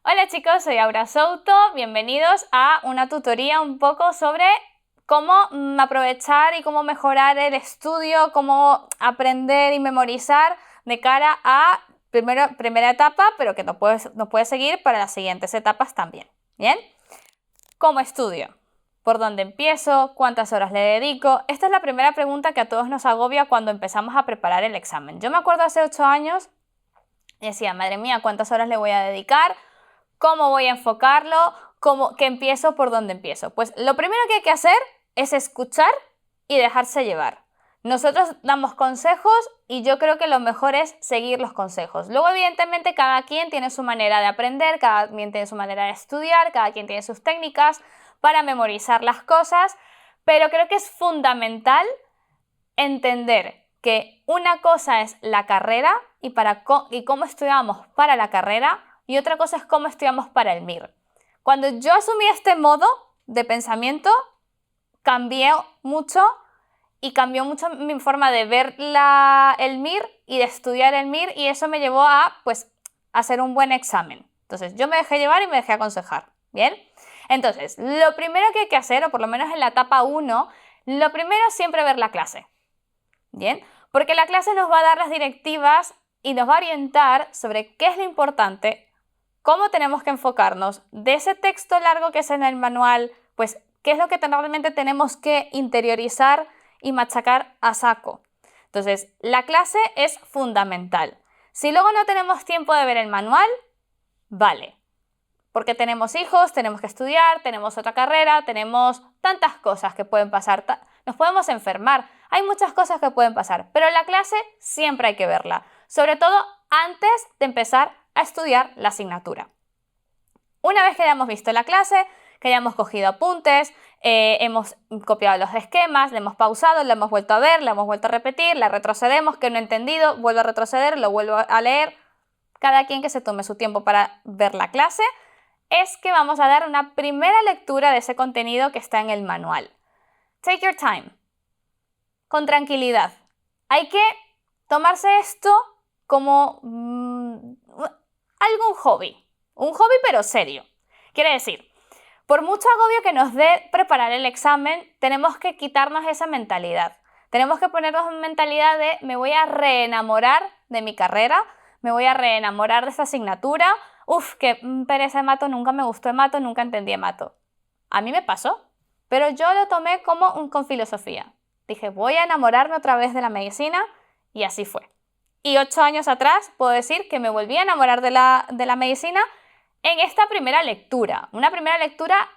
Hola chicos, soy Aura Souto, bienvenidos a una tutoría un poco sobre cómo aprovechar y cómo mejorar el estudio, cómo aprender y memorizar de cara a primera etapa, pero que nos puede seguir para las siguientes etapas también. ¿Bien? ¿Cómo estudio? ¿Por dónde empiezo? ¿Cuántas horas le dedico? Esta es la primera pregunta que a todos nos agobia cuando empezamos a preparar el examen. Yo me acuerdo hace 8 años y decía, madre mía, ¿cuántas horas le voy a dedicar? ¿Cómo voy a enfocarlo? ¿Qué empiezo? ¿Por dónde empiezo? Pues lo primero que hay que hacer es escuchar y dejarse llevar. Nosotros damos consejos y yo creo que lo mejor es seguir los consejos. Luego, evidentemente, cada quien tiene su manera de aprender, cada quien tiene su manera de estudiar, cada quien tiene sus técnicas para memorizar las cosas, pero creo que es fundamental entender que una cosa es la carrera y cómo estudiamos para la carrera, y otra cosa es cómo estudiamos para el MIR. Cuando yo asumí este modo de pensamiento, cambié mucho y cambió mucho mi forma de ver el MIR y de estudiar el MIR, y eso me llevó a hacer un buen examen. Entonces yo me dejé llevar y me dejé aconsejar. ¿Bien? Entonces, lo primero que hay que hacer, o por lo menos en la etapa 1, lo primero es siempre ver la clase. ¿Bien? Porque la clase nos va a dar las directivas y nos va a orientar sobre qué es lo importante, cómo tenemos que enfocarnos de ese texto largo que es en el manual, pues qué es lo que realmente tenemos que interiorizar y machacar a saco. Entonces, la clase es fundamental. Si luego no tenemos tiempo de ver el manual, vale, porque tenemos hijos, tenemos que estudiar, tenemos otra carrera, tenemos tantas cosas que pueden pasar, nos podemos enfermar, hay muchas cosas que pueden pasar, pero la clase siempre hay que verla, sobre todo antes de empezar a estudiar la asignatura. Una vez que hayamos visto la clase, que hayamos cogido apuntes, hemos copiado los esquemas, le hemos pausado, le hemos vuelto a ver, le hemos vuelto a repetir, la retrocedemos, que no he entendido, vuelvo a retroceder, lo vuelvo a leer, cada quien que se tome su tiempo para ver la clase, es que vamos a dar una primera lectura de ese contenido que está en el manual. Take your time. Con tranquilidad. Hay que tomarse esto como algún hobby. Un hobby pero serio. Quiere decir, por mucho agobio que nos dé preparar el examen, tenemos que quitarnos esa mentalidad. Tenemos que ponernos en mentalidad de me voy a reenamorar de mi carrera, me voy a reenamorar de esta asignatura. Qué pereza de mato, nunca me gustó mato, nunca entendí mato. A mí me pasó, pero yo lo tomé con filosofía. Dije, voy a enamorarme otra vez de la medicina, y así fue. Y 8 años atrás puedo decir que me volví a enamorar de la medicina en esta primera lectura. Una primera lectura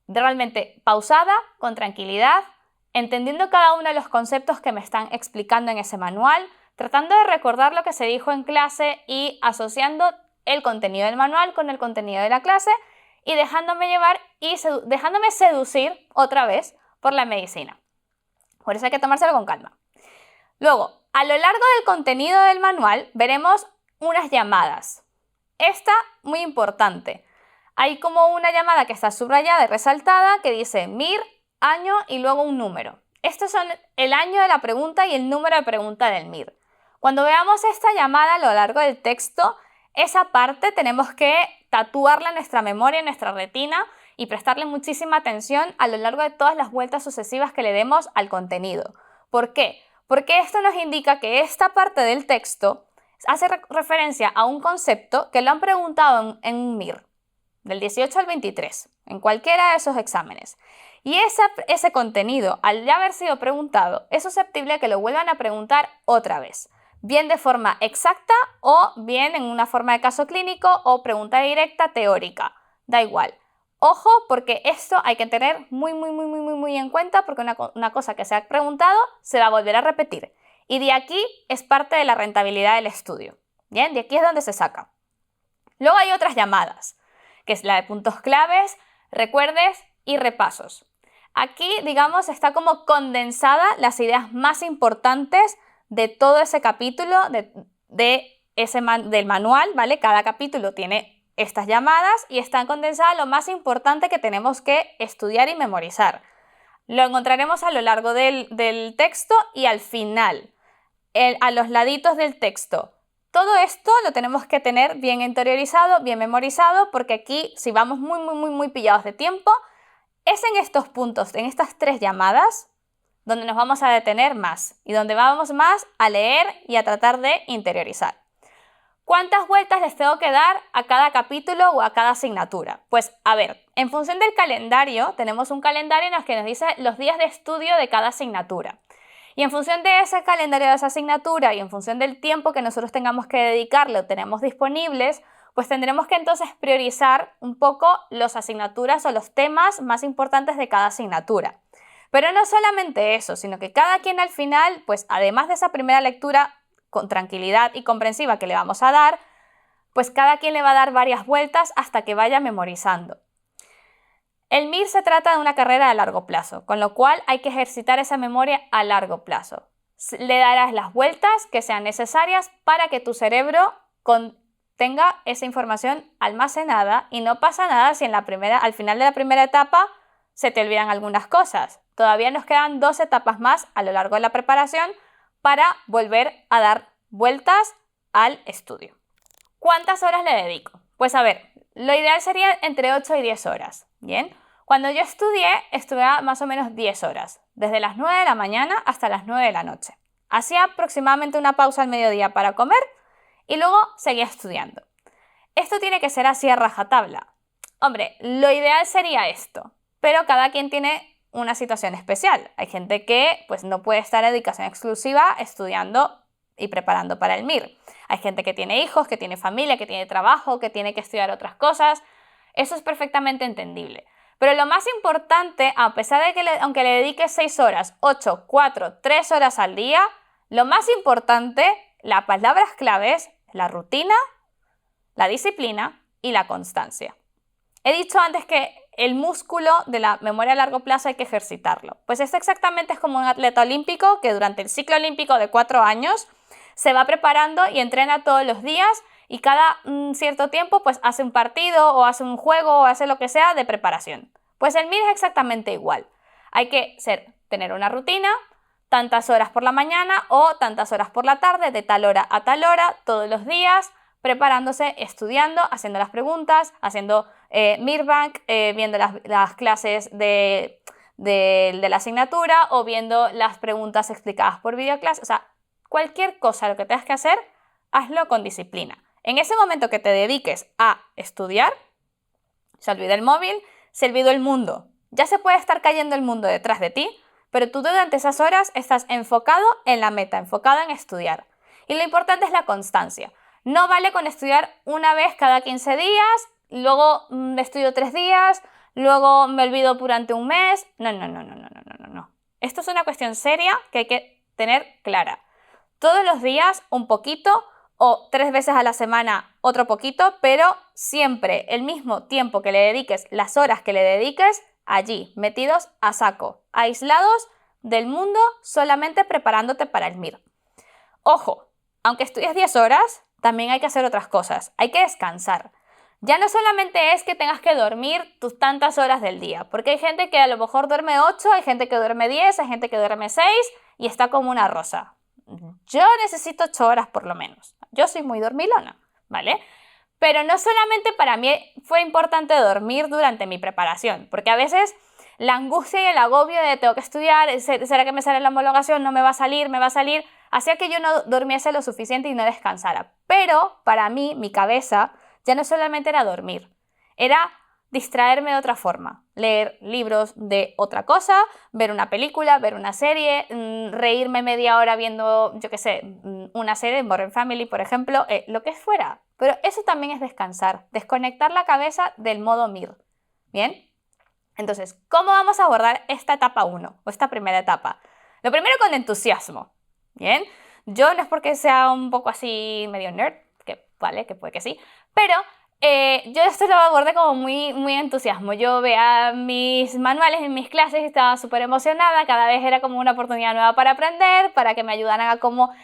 realmente pausada, con tranquilidad, entendiendo cada uno de los conceptos que me están explicando en ese manual, tratando de recordar lo que se dijo en clase y asociando el contenido del manual con el contenido de la clase y dejándome llevar y dejándome seducir otra vez por la medicina. Por eso hay que tomárselo con calma. Luego, a lo largo del contenido del manual veremos unas llamadas. Esta, muy importante. Hay como una llamada que está subrayada y resaltada que dice MIR, año y luego un número. Estos son el año de la pregunta y el número de pregunta del MIR. Cuando veamos esta llamada a lo largo del texto, esa parte tenemos que tatuarla en nuestra memoria, en nuestra retina, y prestarle muchísima atención a lo largo de todas las vueltas sucesivas que le demos al contenido. ¿Por qué? Porque esto nos indica que esta parte del texto hace referencia a un concepto que lo han preguntado en un MIR, del 18 al 23, en cualquiera de esos exámenes. Y ese contenido, al ya haber sido preguntado, es susceptible que lo vuelvan a preguntar otra vez, bien de forma exacta o bien en una forma de caso clínico o pregunta directa teórica. Da igual. Ojo, porque esto hay que tener muy en cuenta, porque una cosa que se ha preguntado se va a volver a repetir. Y de aquí es parte de la rentabilidad del estudio. Bien, de aquí es donde se saca. Luego hay otras llamadas, que es la de puntos claves, recuerdes y repasos. Aquí, digamos, está como condensada las ideas más importantes de todo ese capítulo del manual, ¿vale? Cada capítulo tiene estas llamadas y están condensadas lo más importante que tenemos que estudiar y memorizar. Lo encontraremos a lo largo del texto y al final, a los laditos del texto. todo esto lo tenemos que tener bien interiorizado, bien memorizado, porque aquí, si vamos muy pillados de tiempo, es en estos puntos, en estas 3 llamadas, donde nos vamos a detener más y donde vamos más a leer y a tratar de interiorizar. ¿Cuántas vueltas les tengo que dar a cada capítulo o a cada asignatura? Pues a ver, en función del calendario, tenemos un calendario en el que nos dice los días de estudio de cada asignatura. Y en función de ese calendario de esa asignatura y en función del tiempo que nosotros tengamos que dedicarle o tenemos disponibles, pues tendremos que entonces priorizar un poco las asignaturas o los temas más importantes de cada asignatura. Pero no solamente eso, sino que cada quien al final, pues además de esa primera lectura con tranquilidad y comprensiva que le vamos a dar, pues cada quien le va a dar varias vueltas hasta que vaya memorizando. El MIR se trata de una carrera a largo plazo, con lo cual hay que ejercitar esa memoria a largo plazo. Le darás las vueltas que sean necesarias para que tu cerebro tenga esa información almacenada y no pasa nada si al final de la primera etapa se te olvidan algunas cosas. Todavía nos quedan 2 etapas más a lo largo de la preparación para volver a dar vueltas al estudio. ¿Cuántas horas le dedico? Pues a ver, lo ideal sería entre 8 y 10 horas, ¿bien? Cuando yo estudié más o menos 10 horas, desde las 9 de la mañana hasta las 9 de la noche. Hacía aproximadamente una pausa al mediodía para comer y luego seguía estudiando. Esto tiene que ser así a rajatabla. Hombre, lo ideal sería esto, pero cada quien tiene una situación especial. Hay gente que pues, no puede estar en dedicación exclusiva estudiando y preparando para el MIR. Hay gente que tiene hijos, que tiene familia, que tiene trabajo, que tiene que estudiar otras cosas. Eso es perfectamente entendible. Pero lo más importante, a pesar de que aunque le dediques 6 horas, 8, 4, 3 horas al día, lo más importante, las palabras claves, la rutina, la disciplina y la constancia. He dicho antes que el músculo de la memoria a largo plazo hay que ejercitarlo. Pues esto exactamente es como un atleta olímpico que durante el ciclo olímpico de 4 años se va preparando y entrena todos los días y cada cierto tiempo pues hace un partido o hace un juego o hace lo que sea de preparación. Pues el MIR es exactamente igual. Hay que tener una rutina, tantas horas por la mañana o tantas horas por la tarde, de tal hora a tal hora, todos los días, preparándose, estudiando, haciendo las preguntas, haciendo Mirbank, viendo las clases de la asignatura o viendo las preguntas explicadas por videoclase. O sea, cualquier cosa, lo que tengas que hacer, hazlo con disciplina. En ese momento que te dediques a estudiar, se olvida el móvil, se olvidó el mundo. Ya se puede estar cayendo el mundo detrás de ti, pero tú durante esas horas estás enfocado en la meta, enfocado en estudiar. Y lo importante es la constancia. No vale con estudiar una vez cada 15 días, luego estudio 3 días, luego me olvido durante un mes. No. Esto es una cuestión seria que hay que tener clara. Todos los días un poquito o 3 veces a la semana otro poquito, pero siempre el mismo tiempo que le dediques, las horas que le dediques, allí, metidos a saco, aislados del mundo, solamente preparándote para el MIR. Ojo, aunque estudies 10 horas, también hay que hacer otras cosas, hay que descansar. Ya no solamente es que tengas que dormir tus tantas horas del día, porque hay gente que a lo mejor duerme 8, hay gente que duerme 10, hay gente que duerme 6 y está como una rosa. Yo necesito 8 horas por lo menos. Yo soy muy dormilona, ¿vale? Pero no solamente para mí fue importante dormir durante mi preparación, porque a veces la angustia y el agobio de tengo que estudiar, ¿será que me sale la homologación? ¿No me va a salir? ¿Me va a salir? Hacía que yo no durmiese lo suficiente y no descansara. Pero para mí, mi cabeza, ya no solamente era dormir, era distraerme de otra forma, leer libros de otra cosa, ver una película, ver una serie, reírme media hora viendo, yo qué sé, una serie, Modern Family, por ejemplo, lo que fuera. Pero eso también es descansar, desconectar la cabeza del modo MIR. ¿Bien? Entonces, ¿cómo vamos a abordar esta etapa 1 o esta primera etapa? Lo primero con entusiasmo. ¿Bien? Yo no es porque sea un poco así medio nerd, que vale, que puede que sí, pero yo esto lo abordé como muy entusiasmo. Yo veía mis manuales en mis clases y estaba súper emocionada. Cada vez era como una oportunidad nueva para aprender, para que me ayudaran a cómo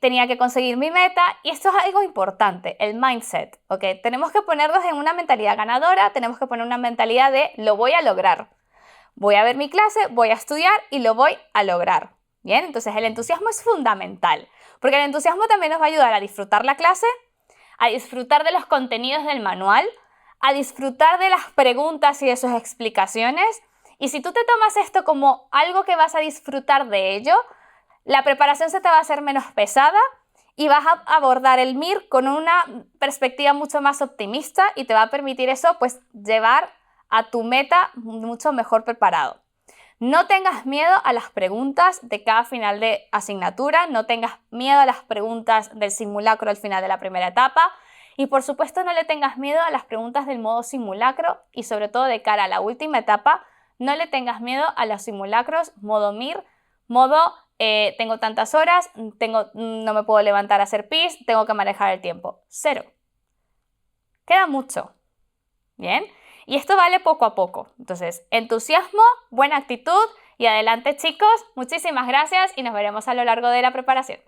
tenía que conseguir mi meta. Y esto es algo importante, el mindset. ¿Ok? Tenemos que ponernos en una mentalidad ganadora, tenemos que poner una mentalidad de lo voy a lograr. Voy a ver mi clase, voy a estudiar y lo voy a lograr. Bien, entonces el entusiasmo es fundamental, porque el entusiasmo también nos va a ayudar a disfrutar la clase, a disfrutar de los contenidos del manual, a disfrutar de las preguntas y de sus explicaciones. Y si tú te tomas esto como algo que vas a disfrutar de ello, la preparación se te va a hacer menos pesada y vas a abordar el MIR con una perspectiva mucho más optimista y te va a permitir eso, pues, llevar a tu meta mucho mejor preparado. No tengas miedo a las preguntas de cada final de asignatura, no tengas miedo a las preguntas del simulacro al final de la primera etapa y por supuesto no le tengas miedo a las preguntas del modo simulacro y sobre todo de cara a la última etapa, no le tengas miedo a los simulacros modo MIR, modo tengo tantas horas, no me puedo levantar a hacer pis, tengo que manejar el tiempo. 0. Queda mucho. Bien. Y esto vale poco a poco. Entonces, entusiasmo, buena actitud y adelante chicos. Muchísimas gracias y nos veremos a lo largo de la preparación.